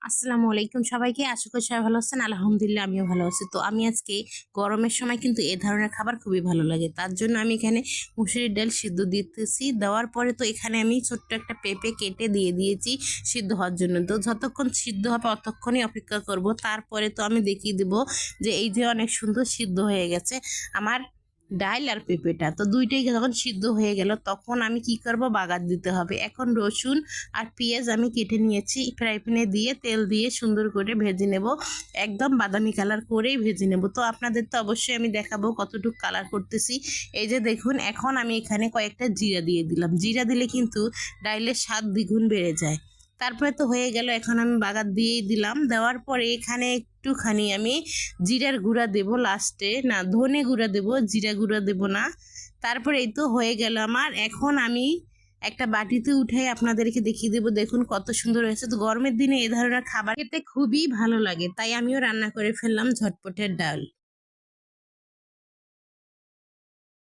আসসালামু আলাইকুম সবাইকে। আশা করি সবাই ভালো আছেন। আলহামদুলিল্লাহ আমিও ভালো আছি। তো আমি আজকে গরমের সময় কিন্তু এ ধরনের খাবার খুবই ভালো লাগে, তার জন্য আমি এখানে মুসুরির ডাল সিদ্ধ দিতেছি। দেওয়ার পরে তো এখানে আমি ছোট্ট একটা পেঁপে কেটে দিয়ে দিয়েছি সিদ্ধ হওয়ার জন্য। তো যতক্ষণ সিদ্ধ হবে ততক্ষণই অপেক্ষা করব। তারপরে তো আমি দেখিয়ে দিব যে এই যে অনেক সুন্দর সিদ্ধ হয়ে গেছে আমার ডাল আর পেঁপেটা। তো দুইটাই যখন সিদ্ধ হয়ে গেল তখন আমি কি করব, বাগার দিতে হবে। এখন রসুন আর পেঁয়াজ আমি কেটে নিয়েছি, ফ্রাই প্যানে দিয়ে তেল দিয়ে সুন্দর করে ভেজে নেব, একদম বাদামি কালার করেই ভেজে নেব। তো আপনাদের তো অবশ্যই আমি দেখাবো কতটুকু কালার করতেছি। এই যে দেখুন, এখন আমি এখানে কয়েকটা জিরা দিয়ে দিলাম। জিরা দিলে কিন্তু ডাইলের স্বাদ দ্বিগুণ বেড়ে যায়। তারপরে তো হয়ে গেল, এখন আমি বাগার দিয়েই দিলাম। দেওয়ার পরে এখানে একটুখানি আমি জিরার গুঁড়া দেব লাস্টে, না ধনে গুঁড়া দেব, জিরা গুঁড়া দেব না। তারপরে এই তো হয়ে গেল আমার। এখন আমি একটা বাটিতে উঠে আপনাদেরকে দেখিয়ে দেবো, দেখুন কত সুন্দর হয়েছে। তো গরমের দিনে এ ধরনের খাবার খেতে খুবই ভালো লাগে, তাই আমিও রান্না করে ফেললাম ঝটপটের ডাল।